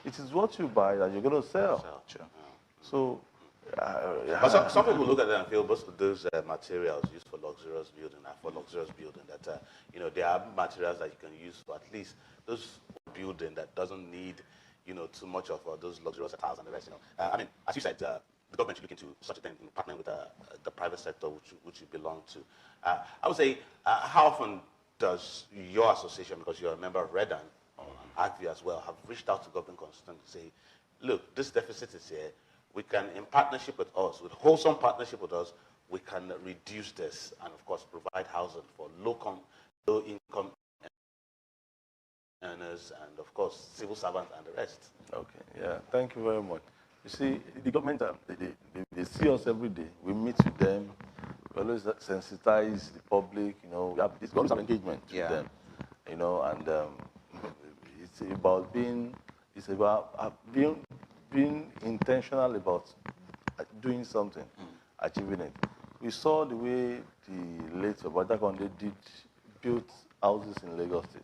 it is what you buy that you're going to sell. Sure. So, But some people look at it and feel most of those materials used for luxurious building are for luxurious building. That you know, there are materials that you can use for at least those building that doesn't need, you know, too much of those luxurious tiles and the rest. You know, I mean, as you said, the government should look into such a thing, in partnering with the private sector, which you belong to. I would say, how often does your association, because you're a member of Redan and ACVI as well, have reached out to government constituents to say, look, this deficit is here. We can, in partnership with us, with wholesome partnership with us, we can reduce this and, of course, provide housing for low-income earners and, of course, civil servants and the rest. Okay, yeah, thank you very much. You see, the government, they see us every day. We meet with them. We always sensitize the public, you know. We have this always have engagement with them, you know, and it's about being intentional about doing something, achieving it. We saw the way the late Obadakonde built houses in Lagos State.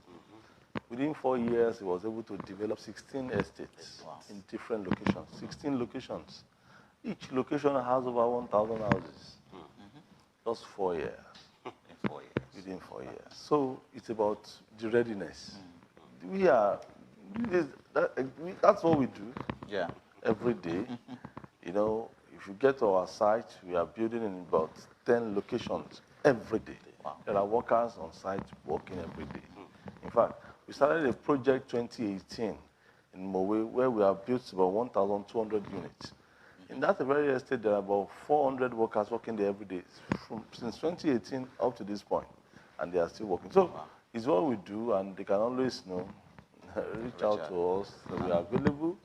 Within 4 years, he was able to develop 16 estates in different locations, 16 locations. Each location has over 1,000 houses. Just 4 years. In 4 years. Within 4 years. So it's about the readiness. That's what we do. Yeah. Every day. You know, if you get to our site, we are building in about 10 locations every day. Wow. There are workers on site working every day. In fact, we started a project 2018 in Mowe where we have built about 1,200 units. In that very estate, there are about 400 workers working there every day since 2018 up to this point, and they are still working. So it's what we do, and they can always, you know, reach out to us. So we are available,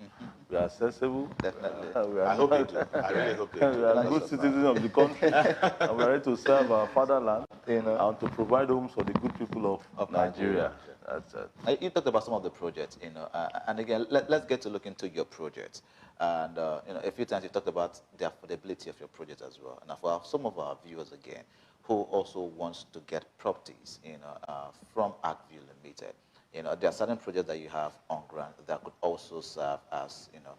we are accessible. Definitely. I hope they do. I really hope they do. We are good citizens of the country, and we are ready to serve our fatherland, you know, and to provide homes for the good people of Nigeria. That's it. You talked about some of the projects, you know, and again, let's get to look into your projects. And you know, a few times you talked about the affordability of your project as well. And for some of our viewers again, who also wants to get properties, you know, from ACVI Limited, you know, there are certain projects that you have on ground that could also serve as, you know,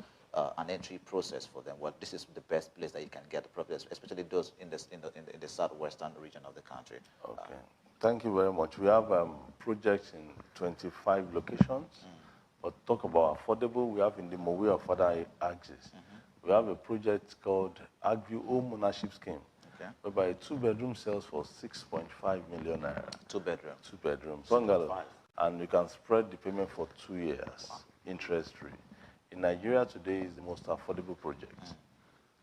an entry process for them. Well, this is the best place that you can get the properties, especially those in the southwestern region of the country. Okay. Thank you very much. We have projects in 25 locations. But talk about affordable, we have in the Mowe of further axis. We have a project called ACVI Home Ownership Scheme, whereby a 2-bedroom sells for 6.5 million naira. 2 bedroom. 2 bedrooms. Bungalow. And you can spread the payment for 2 years, interest-free. In Nigeria today is the most affordable project.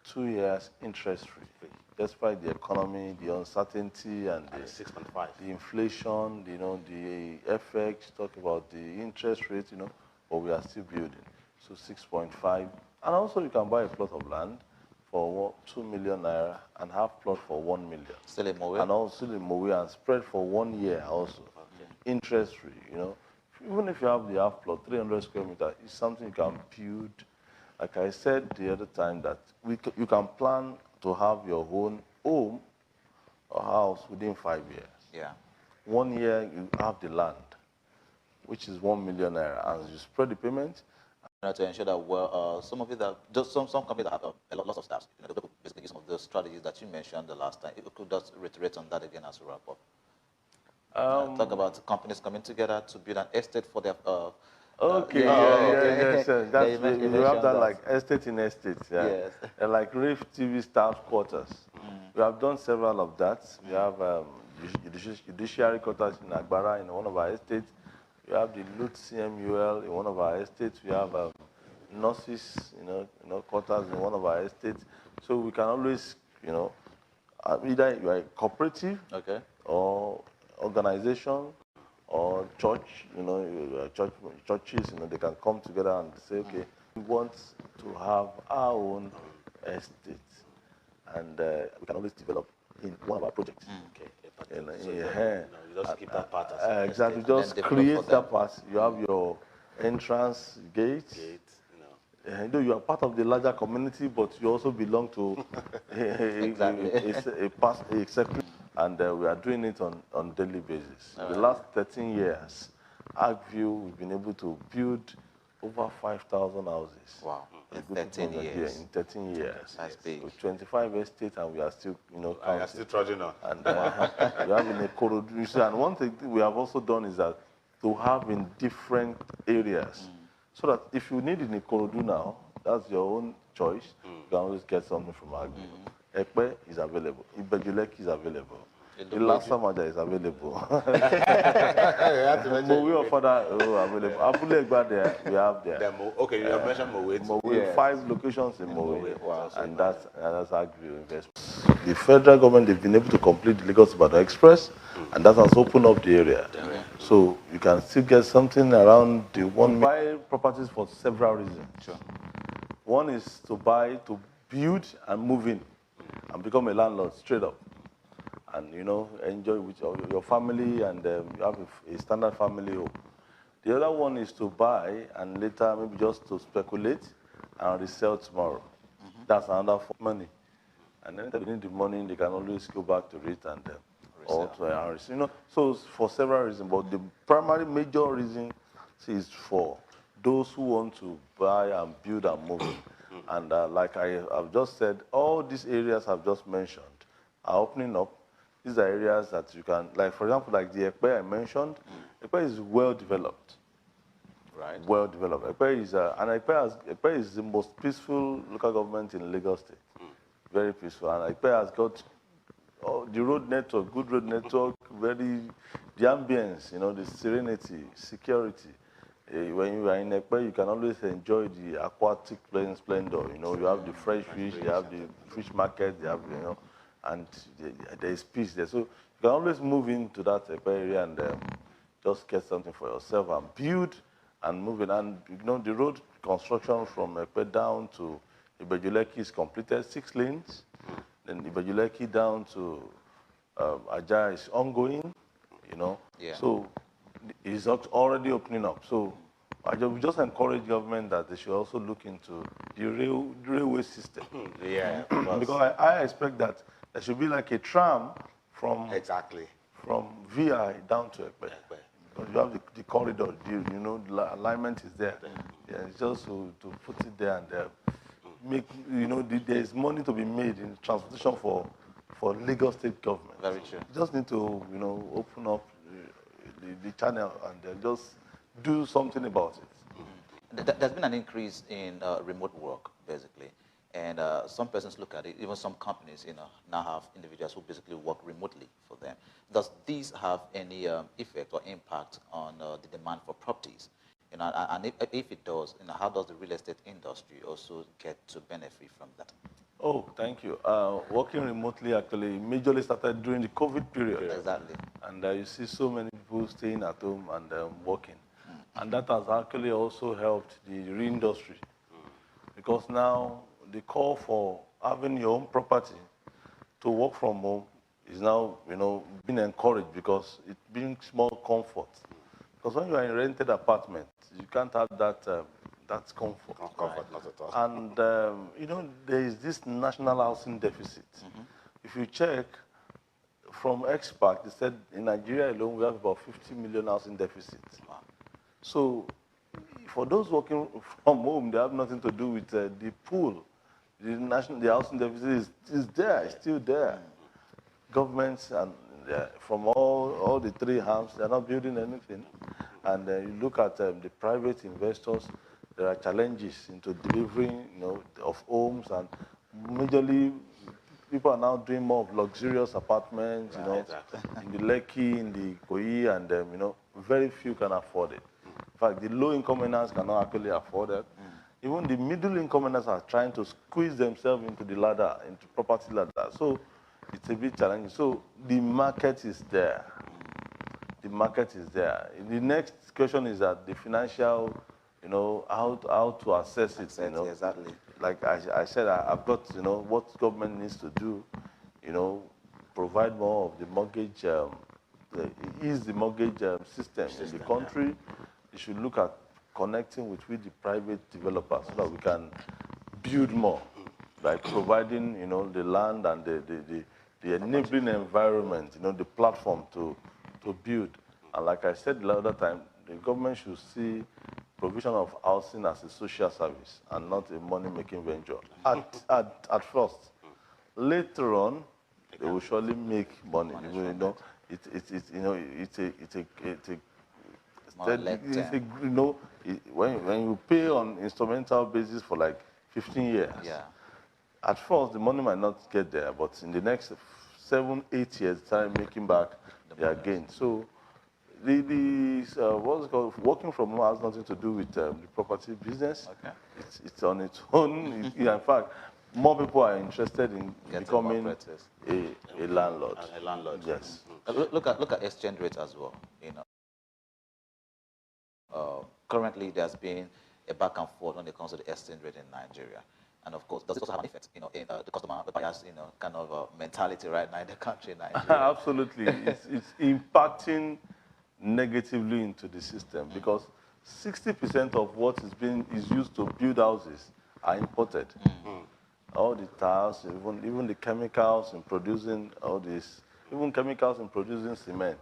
2 years, interest-free. Despite the economy, the uncertainty, and the 6.5, the inflation, you know, the FX, talk about the interest rate, you know, but we are still building. So 6.5. And also you can buy a plot of land for 2 million naira and have plot for 1 million. Still in Mowe? And also in Mowe and spread for 1 year also. Interest-free, you know. Even if you have the half plot, 300 square meters, it's something you can build. Like I said the other time, that you can plan to have your own home or house within 5 years. Yeah. 1 year, you have the land, which is 1 million naira, and you spread the payment. To ensure that, well, some of it that just some companies that have a lot of staff, you know, they could basically use some of the strategies that you mentioned the last time. If you could just reiterate on that again as we wrap up. Talk about companies coming together to build an estate for their. Yes. That's, Yeah, we have that like estate in estate, Yes. And like Reef TV staff quarters. We have done several of that. We have judiciary quarters in Agbara in one of our estates. We have the Lut CMUL in one of our estates. We have nurses, you know, quarters in one of our estates. So we can always, you know, either you are a cooperative, or organization, or church, you know, churches, you know, they can come together and say, okay, we want to have our own estate, and we can always develop in one of our projects. You just keep that part as exactly. Just create that part. You have your entrance gate. Though you are part of the larger community, but you also belong to a sector. And we are doing it on daily basis. The last 13 years, ACVI, we've been able to build over 5,000 houses. Wow. A In good 13 performance years. here in 13 years. That's big. With 25 estates, and we are still, I counting. are still trudging on. And we have in Ikorodu. You see, and one thing we have also done is that to have in different areas, so that if you need in Ikorodu now, that's your own choice. You can always get something from Agbo. Ekpe is available. Ibejuleki is available. The last Samaja is available. Mowe or further available. Abule Egba there, we have there. Okay, you have mentioned Mowe. Mowe, 5 locations in Mowe. Wow. And that's Agri investment. The federal government, they've been able to complete the Lagos-Ibadan Express, and that has opened up the area. So you can still get something around the one. Buy properties for several reasons. Sure. One is to buy, to build and move in and become a landlord straight up. And, enjoy with your family, and you have a standard family home. The other one is to buy and later maybe just to speculate and resell tomorrow. That's another form of money. And then if they need the money, they can always go back to it and resell. So it's for several reasons, but the primary major reason is for those who want to buy and build and move in. And like I've just said, all these areas I've just mentioned are opening up. These are areas that you can, like for example, like the Ekpe I mentioned. Ekpe is well developed. Right. Well developed. Ekpe is, and Ekpe is the most peaceful local government in Lagos State. Very peaceful. And Ekpe has got the road network, good road network, the ambience, the serenity, security. When you are in Ekpe, you can always enjoy the aquatic playing splendor. You have the fresh fish, you have the fish market, you have, and there is peace there. So you can always move into that area and just get something for yourself and build and move in. And the road construction from Ekpe down to Ibejuleki is completed, 6 lanes. Then Ibejuleki down to Aja is ongoing, Yeah. So it's already opening up. So I just encourage government that they should also look into the railway system. Yeah. Because I expect that there should be like a tram from VI down to Ekpe. Because you have the corridor, the alignment is there. Yeah, it's just to put it there and make, there is money to be made in transportation for Lagos State government. Very true. You just need to, open up the channel and then just do something about it. There's been an increase in remote work, basically. And some persons look at it, even some companies, now have individuals who basically work remotely for them. Does this have any effect or impact on the demand for properties? And if it does, how does the real estate industry also get to benefit from that? Oh, thank you. Working remotely actually majorly started during the COVID period. Exactly. And you see so many people staying at home and working. And that has actually also helped the re-industry. Because now the call for having your own property to work from home is now, being encouraged because it brings more comfort. Because when you are in a rented apartment, you can't have that comfort. Comfort, not at all. And, there is this national housing deficit. If you check, from experts, they said in Nigeria alone, we have about 50 million housing deficit. So for those working from home, they have nothing to do with the pool. The housing deficit is there, it's still there. Governments and from all the 3 arms, they're not building anything. And you look at the private investors, there are challenges into delivering, of homes, and majorly people are now doing more of luxurious apartments, in the Lekki, in the Ikoyi, and very few can afford it. In fact, the low-income earners cannot actually afford it. Even the middle-income earners are trying to squeeze themselves into the ladder, into property ladder. So it's a bit challenging. So the market is there. The market is there. The next question is that the financial, how to assess it. Exactly. Like I said, I've got, what government needs to do, provide more of the mortgage, ease the mortgage system in the country. You should look at connecting with the private developers so that we can build more, by providing, the land and the enabling environment, the platform to build. And like I said the other time, the government should see provision of housing as a social service and not a money-making venture at first. Later on, they will surely make money. You know, when you pay on instrumental basis for like 15 years. Yeah. At first, the money might not get there, but in the next 7, 8 years, start making back their gain. So, what's it called? Working from home has nothing to do with the property business. Okay. It's on its own. In fact, more people are interested in becoming a landlord. A landlord. Yes. Look at exchange rate as well. You know, currently there's been a back and forth when it comes to the exchange rate in Nigeria. And of course, does it also have an effect, you know, in the customer, the buyers, you know, kind of mentality right now in the country, Nigeria? Absolutely, it's impacting negatively into the system because 60% of what is used to build houses are imported. All the tiles, even the chemicals in producing all this, even chemicals in producing cement